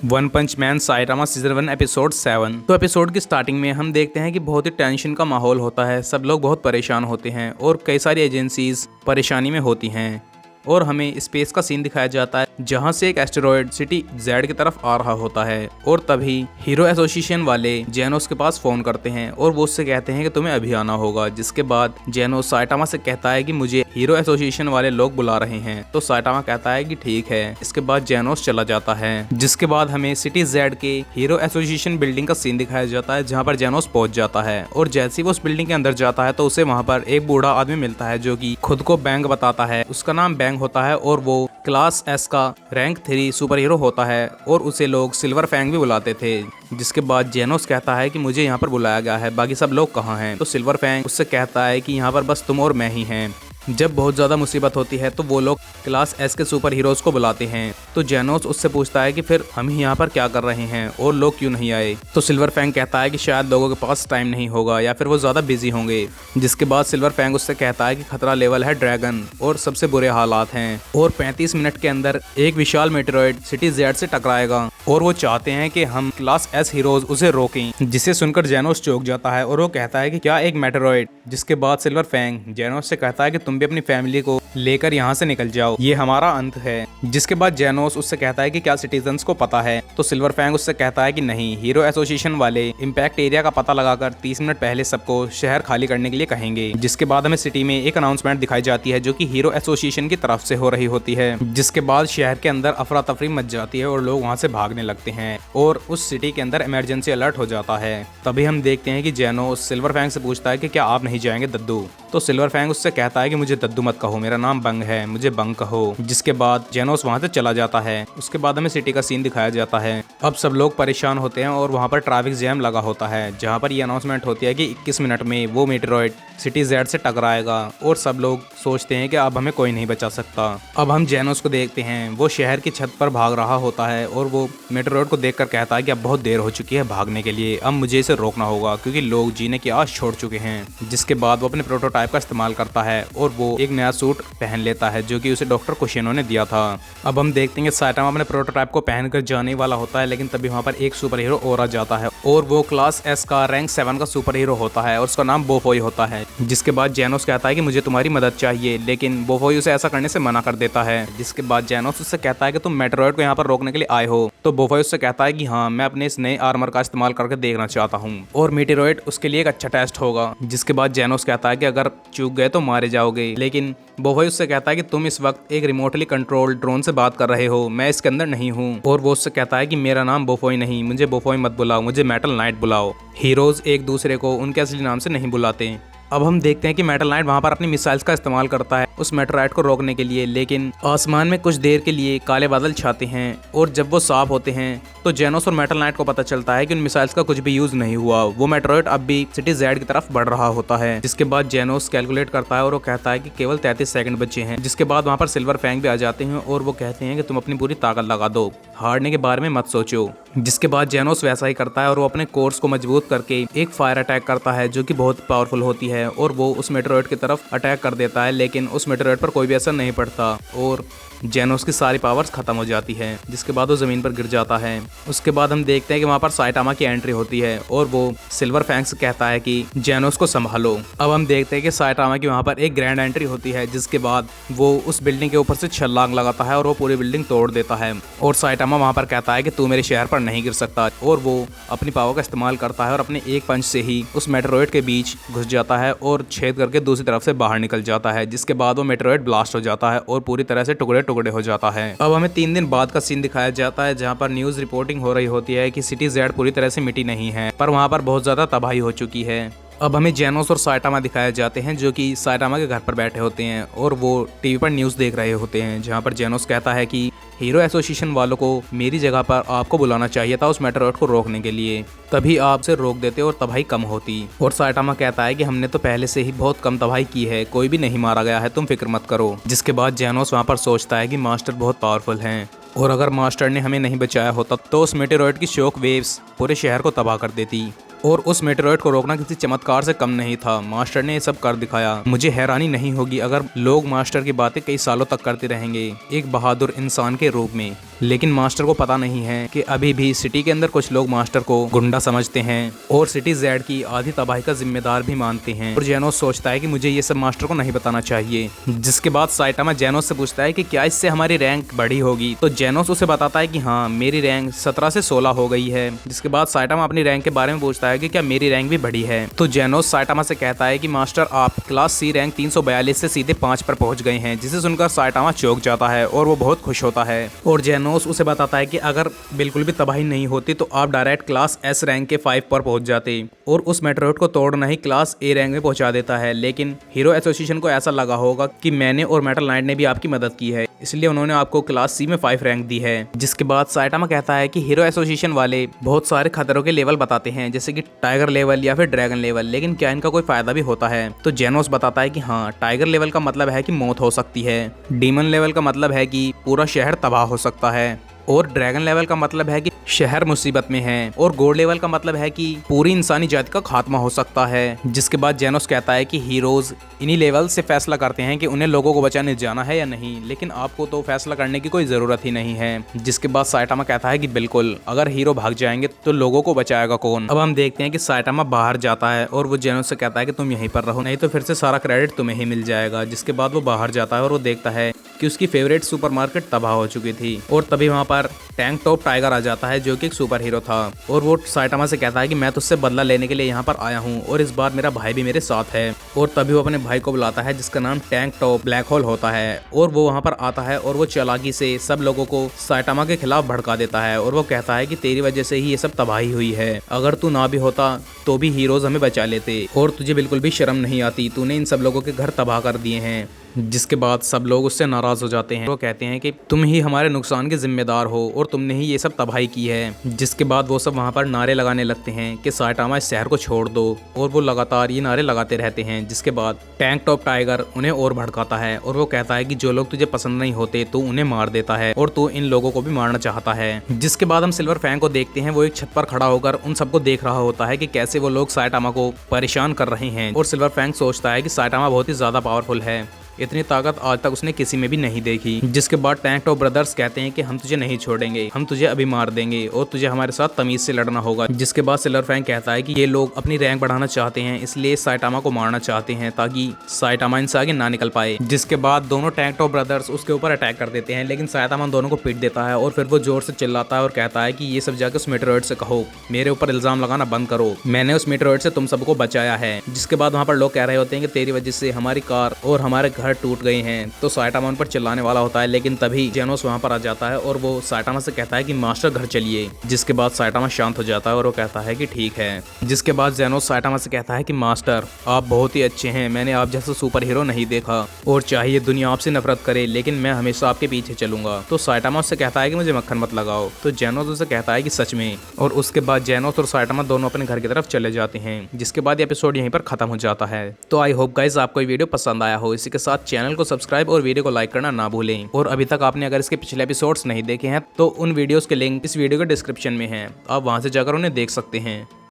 One पंच man Saitama season 1 episode 7। तो episode की starting में हम देखते हैं कि बहुत ही टेंशन का माहौल होता है। सब लोग बहुत परेशान होते हैं और कई सारी एजेंसीज परेशानी में होती हैं और हमें स्पेस का सीन दिखाया जाता है जहां से एक एस्टेरॉयड सिटी जेड की तरफ आ रहा होता है। और तभी हीरो एसोसिएशन वाले जेनोस के पास फोन करते हैं और वो उससे कहते हैं कि तुम्हें अभी आना होगा। जिसके बाद जेनोस साइटामा से कहता है कि मुझे हीरो एसोसिएशन वाले लोग बुला रहे हैं। तो साइटामा कहता है कि ठीक है। इसके बाद जेनोस चला जाता है। जिसके बाद हमें सिटी जेड के हीरो एसोसिएशन बिल्डिंग का सीन दिखाया जाता है जहाँ पर जेनोस पहुंच जाता है। और जैसे ही वो उस बिल्डिंग के अंदर जाता है तो उसे वहाँ पर एक बूढ़ा आदमी मिलता है जो कि खुद को बैंग बताता है। उसका नाम बैंग होता है और वो क्लास एस का रैंक 3 सुपर हीरो होता है और उसे लोग सिल्वर फैंग भी बुलाते थे। जिसके बाद जेनोस कहता है कि मुझे यहाँ पर बुलाया गया है, बाकी सब लोग कहाँ हैं। तो सिल्वर फैंग उससे कहता है कि यहाँ पर बस तुम और मैं ही हैं। जब बहुत ज़्यादा मुसीबत होती है तो वो लोग क्लास एस के सुपर हीरोज को बुलाते हैं। तो जेनोस उससे पूछता है कि फिर हम यहाँ पर क्या कर रहे हैं और लोग क्यों नहीं आए। तो सिल्वर फैंग कहता है कि शायद लोगों के पास टाइम नहीं होगा या फिर वो ज़्यादा बिजी होंगे। जिसके बाद सिल्वर फैंग उससे कहता है कि खतरा लेवल है ड्रैगन और सबसे बुरे हालात हैं और 35 मिनट के अंदर एक विशाल मेटेरॉयड सिटी जेड से टकराएगा और वो चाहते हैं कि हम क्लास एस हीरोज उसे रोकें। जिसे सुनकर जेनोस चौंक जाता है और वो कहता है कि क्या एक मेटेरॉयड। जिसके बाद सिल्वर फैंग जेनोस से कहता है कि तुम भी अपनी फैमिली को लेकर यहाँ से निकल जाओ, ये हमारा अंत है। जिसके बाद जेनोस उससे कहता है कि क्या सिटीजन्स को पता है। तो सिल्वर फैंग उससे कहता है कि नहीं, हीरो एसोसिएशन वाले इम्पैक्ट एरिया का पता लगाकर 30 मिनट पहले सबको शहर खाली करने के लिए कहेंगे। जिसके बाद हमें सिटी में एक अनाउंसमेंट दिखाई जाती है जो कि हीरो एसोसिएशन की तरफ से हो रही होती है। जिसके बाद शहर के अंदर अफरा तफरी मच जाती है और लोग वहाँ से भागने लगते हैं और उस सिटी के अंदर इमरजेंसी अलर्ट हो जाता है। तभी हम देखते हैं कि जेनोस सिल्वर फैंग से पूछता है कि क्या आप नहीं जाएंगे दद्दू। तो सिल्वर फैंग उससे कहता है कि मुझे दद्दू मत कहो, मेरा नाम बंग है, मुझे बंग कहो। जिसके बाद जेनोस वहां से चला जाता है। उसके बाद हमें सिटी का सीन दिखाया जाता है। अब सब लोग परेशान होते हैं और वहां पर ट्रैफिक जैम लगा होता है जहां पर ये अनाउंसमेंट होती है कि 21 मिनट में वो मेटेरॉयड सिटी जेड से टकराएगा और सब लोग सोचते हैं कि अब हमें कोई नहीं बचा सकता। अब हम जेनोस को देखते हैं, वो शहर की छत पर भाग रहा होता है और वो मेटेरॉयड को देखकर कहता है कि अब बहुत देर हो चुकी है भागने के लिए, अब मुझे इसे रोकना होगा क्योंकि लोग जीने की आस छोड़ चुके हैं। जिसके बाद वो अपने प्रोटोटाइप का इस्तेमाल करता है और वो एक नया सूट पहन लेता है जो कि उसे डॉक्टर कुशिनो ने दिया था। अब हम देखते हैं कि साइटामा अपने प्रोटोटाइप को पहनकर जाने वाला होता है, लेकिन तभी वहाँ पर एक सुपर हीरो और आ जाता है और वो क्लास एस का रैंक 7 का सुपर हीरो होता है और उसका नाम बोफोई होता है। जिसके बाद जेनोस कहता है कि मुझे तुम्हारी मदद चाहिए, लेकिन बोफोई उसे ऐसा करने से मना कर देता है। जिसके बाद जेनोस उससे कहता है कि तुम मेटेरॉयड को यहाँ पर रोकने के लिए आए हो। तो बोफोई उससे कहता है कि हाँ, मैं अपने इस नए आर्मर का इस्तेमाल करके देखना चाहता हूँ और मेटेरॉयड उसके लिए एक अच्छा टेस्ट होगा। जिसके बाद जेनोस कहता है कि अगर चूक गए तो मारे जाओगे, लेकिन बोफोई उससे कहता है कि तुम इस वक्त एक रिमोटली कंट्रोल्ड ड्रोन से बात कर रहे हो, मैं इसके अंदर नहीं हूँ। और वो उससे कहता है कि मेरा नाम बोफोई नहीं, मुझे बोफोई मत बुलाओ, मुझे मेटल नाइट बुलाओ। हीरोज एक दूसरे को उनके असली नाम से नहीं बुलाते। अब हम देखते हैं कि मेटल नाइट वहाँ पर अपनी मिसाइल्स का इस्तेमाल करता है उस मेटेरॉयड को रोकने के लिए, लेकिन आसमान में कुछ देर के लिए काले बादल छाते हैं और जब वो साफ होते हैं तो जेनोस और मेटल नाइट को पता चलता है कि उन मिसाइल्स का कुछ भी यूज नहीं हुआ। वो मेटेरॉयड अब भी सिटी जेड की तरफ बढ़ रहा होता है। जिसके बाद जेनोस कैलकुलेट करता है और वो कहता है कि केवल 33 सेकंड बचे हैं। जिसके बाद वहाँ पर सिल्वर फैंग भी आ जाते हैं और वो कहते हैं कि तुम अपनी पूरी ताकत लगा दो, हारने के बारे में मत सोचो। जिसके बाद जेनोस वैसा ही करता है और वो अपने कोर्स को मजबूत करके एक फायर अटैक करता है जो कि बहुत पावरफुल होती है और वो उस मेटेरॉयड की तरफ अटैक कर देता है, लेकिन उस मेटेरॉयड पर कोई भी असर नहीं पड़ता और जेनोस की सारी पावर्स खत्म हो जाती है। जिसके बाद वो जमीन पर गिर जाता है। उसके बाद हम देखते हैं कि वहाँ पर साइटामा की एंट्री होती है और वो सिल्वर फैंग से कहता है कि जेनोस को संभालो। अब हम देखते हैं कि साइटामा की वहाँ पर एक ग्रैंड एंट्री होती है। जिसके बाद वो उस बिल्डिंग के ऊपर से छलांग लगाता है और वो पूरी बिल्डिंग तोड़ देता है और साइटामा वहाँ पर कहता है कि तू मेरे शहर पर नहीं गिर सकता और वो अपनी पावर का इस्तेमाल करता है और अपने एक पंच से ही उस मेटेरॉयड के बीच घुस जाता है और छेद करके दूसरी तरफ से बाहर निकल जाता है। जिसके बाद वो मेटेरॉयड ब्लास्ट हो जाता है और पूरी तरह से टुकड़े टुकड़े हो जाता है। अब हमें 3 दिन बाद का सीन दिखाया जाता है जहाँ पर न्यूज रिपोर्टिंग हो रही होती है कि सिटी जेड पूरी तरह से मिटी नहीं है, पर वहाँ पर बहुत ज्यादा तबाही हो चुकी है। अब हमें जेनोस और साइटामा दिखाए जाते हैं जो कि साइटामा के घर पर बैठे होते हैं और वो टीवी पर न्यूज़ देख रहे होते हैं जहां पर जेनोस कहता है कि हीरो एसोसिएशन वालों को मेरी जगह पर आपको बुलाना चाहिए था उस मेटेरॉयड को रोकने के लिए, तभी आपसे रोक देते और तबाही कम होती। और साइटामा कहता है कि हमने तो पहले से ही बहुत कम तबाही की है, कोई भी नहीं मारा गया है, तुम फिक्र मत करो। जिसके बाद जेनोस वहाँ पर सोचता है कि मास्टर बहुत पावरफुल हैं और अगर मास्टर ने हमें नहीं बचाया होता तो उस मेटेरॉयड की शॉक वेव्स पूरे शहर को तबाह कर देती और उस मेटेरॉयड को रोकना किसी चमत्कार से कम नहीं था। मास्टर ने ये सब कर दिखाया। मुझे हैरानी नहीं होगी अगर लोग मास्टर की बातें कई सालों तक करते रहेंगे एक बहादुर इंसान के रूप में, लेकिन मास्टर को पता नहीं है कि अभी भी सिटी के अंदर कुछ लोग मास्टर को गुंडा समझते हैं और सिटी जेड की आधी तबाही का जिम्मेदार भी मानते हैं। और जेनोस सोचता है कि मुझे ये सब मास्टर को नहीं बताना चाहिए। जिसके बाद साइटामा जेनोस से पूछता है कि क्या इससे हमारी रैंक बढ़ी होगी। तो जेनोस उसे बताता है कि हाँ, मेरी रैंक 17 से 16 हो गई है। जिसके बाद साइटामा अपनी रैंक के बारे में पूछता है कि क्या मेरी रैंक भी बढ़ी है। तो जेनोस साइटामा से कहता है कि मास्टर, आप क्लास सी रैंक 342 से सीधे 5 पर पहुंच गए हैं। जिसे सुनकर साइटामा चौंक जाता है और वो बहुत खुश होता है। और जेनोस उसे बताता है कि अगर बिल्कुल भी तबाही नहीं होती तो आप डायरेक्ट क्लास एस रैंक के 5 पर पहुंच जाते और उस मेट्रोइड को तोड़ना ही क्लास ए रैंक में पहुंचा देता है। लेकिन हीरो एसोसिएशन को ऐसा लगा होगा कि मैंने और मेटल नाइट ने भी आपकी मदद की है, इसलिए उन्होंने आपको क्लास सी में 5 रैंक दी है। जिसके बाद साइटामा कहता है कि हीरो एसोसिएशन वाले बहुत सारे खतरों के लेवल बताते हैं, जैसे कि टाइगर लेवल या फिर ड्रैगन लेवल, लेकिन क्या इनका कोई फायदा भी होता है। तो जेनोस बताता है कि हाँ, टाइगर लेवल का मतलब है कि मौत हो सकती है, डीमन लेवल का मतलब है कि पूरा शहर तबाह हो सकता है, और ड्रैगन लेवल का मतलब है कि शहर मुसीबत में है, और गोल्ड लेवल का मतलब है कि पूरी इंसानी जाति का खात्मा हो सकता है। जिसके बाद जेनोस कहता है कि हीरोज इन्हीं लेवल से फैसला करते हैं कि उन्हें लोगों को बचाने जाना है या नहीं, लेकिन आपको तो फैसला करने की कोई जरूरत ही नहीं है। जिसके बाद साइटामा कहता है कि बिल्कुल, अगर हीरो भाग जाएंगे तो लोगों को बचाएगा कौन। अब हम देखते हैं कि साइटामा बाहर जाता है और वो जेनोस से कहता है कि तुम यहीं पर रहो, नहीं तो फिर से सारा क्रेडिट तुम्हें ही मिल जाएगा। जिसके बाद वो बाहर जाता है और वो देखता है कि उसकी फेवरेट सुपरमार्केट तबाह हो चुकी थी, और तभी वहाँ पर टैंक टॉप टाइगर आ जाता है जो कि एक सुपर हीरो था। और वो साइटामा से कहता है कि मैं तुझसे बदला लेने के लिए यहाँ पर आया हूँ और इस बार मेरा भाई भी मेरे साथ है। और तभी वो अपने भाई को बुलाता है जिसका नाम टैंक टॉप ब्लैक होल होता है, और वो वहाँ पर आता है और वो चालाकी से सब लोगों को साइटामा के खिलाफ भड़का देता है। और वो कहता है कि तेरी वजह से ही ये सब तबाही हुई है, अगर तू ना भी होता तो भी हीरोज हमें बचा लेते, और तुझे बिल्कुल भी शर्म नहीं आती, तूने इन सब लोगों के घर तबाह कर दिए हैं। जिसके बाद सब लोग उससे नाराज हो जाते हैं। वो कहते हैं कि तुम ही हमारे नुकसान के जिम्मेदार हो और तुमने ही ये सब तबाही की है। जिसके बाद वो सब वहाँ पर नारे लगाने लगते हैं कि साइटामा इस शहर को छोड़ दो, और वो लगातार ये नारे लगाते रहते हैं। जिसके बाद टैंक टॉप टाइगर उन्हें और भड़काता है और वो कहता है कि जो लोग तुझे पसंद नहीं होते तो उन्हें मार देता है, और तू इन लोगों को भी मारना चाहता है। जिसके बाद हम सिल्वर फैंग को देखते हैं, वो एक छत पर खड़ा होकर उन सबको देख रहा होता है कि कैसे वो लोग साइटामा को परेशान कर रहे हैं। और सिल्वर फैंग सोचता है कि साइटामा बहुत ही ज्यादा पावरफुल है, इतनी ताकत आज तक उसने किसी में भी नहीं देखी। जिसके बाद टैंक टॉप ब्रदर्स कहते हैं कि हम तुझे नहीं छोड़ेंगे, हम तुझे अभी मार देंगे और तुझे हमारे साथ तमीज से लड़ना होगा। जिसके बाद सिल्वर फैंग कहता है कि ये लोग अपनी रैंक बढ़ाना चाहते हैं, इसलिए साइटामा को मारना चाहते हैं ताकि साइटामा इनसे आगे ना निकल पाए। जिसके बाद दोनों टैंक टॉप ब्रदर्स उसके ऊपर अटैक कर देते हैं, लेकिन साइटामा दोनों को पीट देता है और फिर वो जोर से चिल्लाता है और कहता है कि ये सब जाकर उस मेटेरॉइड से कहो, मेरे ऊपर इल्जाम लगाना बंद करो, मैंने उस मेटेरॉइड से तुम सबको बचाया है। जिसके बाद वहाँ पर लोग कह रहे होते हैं कि तेरी वजह से हमारी कार और हमारे घर टूट गए हैं। तो साइटामा उन पर चिल्लाने वाला होता है, लेकिन तभी जेनोस वहां पर आ जाता है और वो साइटामा से कहता है कि मास्टर घर चलिए। जिसके बाद साइटामा शांत हो जाता है और वो कहता है कि ठीक है। जिसके बाद जेनोस साइटामा से कहता है कि मास्टर, आप बहुत ही अच्छे हैं, मैंने आप जैसा सुपर हीरो नहीं देखा, और चाहे दुनिया आपसे नफरत करे लेकिन मैं हमेशा आपके पीछे चलूंगा। तो साइटामा उससे कहता है कि मुझे मक्खन मत लगाओ। तो जेनोस उसे कहता है कि सच में। और उसके बाद जेनोस और साइटामा दोनों अपने घर की तरफ चले जाते हैं। जिसके बाद एपिसोड यहीं पर खत्म हो जाता है। तो आई होप गाइज आपको ये वीडियो पसंद आया हो। इसी के साथ चैनल को सब्सक्राइब और वीडियो को लाइक करना ना भूलें। और अभी तक आपने अगर इसके पिछले एपिसोड्स नहीं देखे हैं तो उन वीडियोस के लिंक इस वीडियो के डिस्क्रिप्शन में हैं, आप वहां से जाकर उन्हें देख सकते हैं।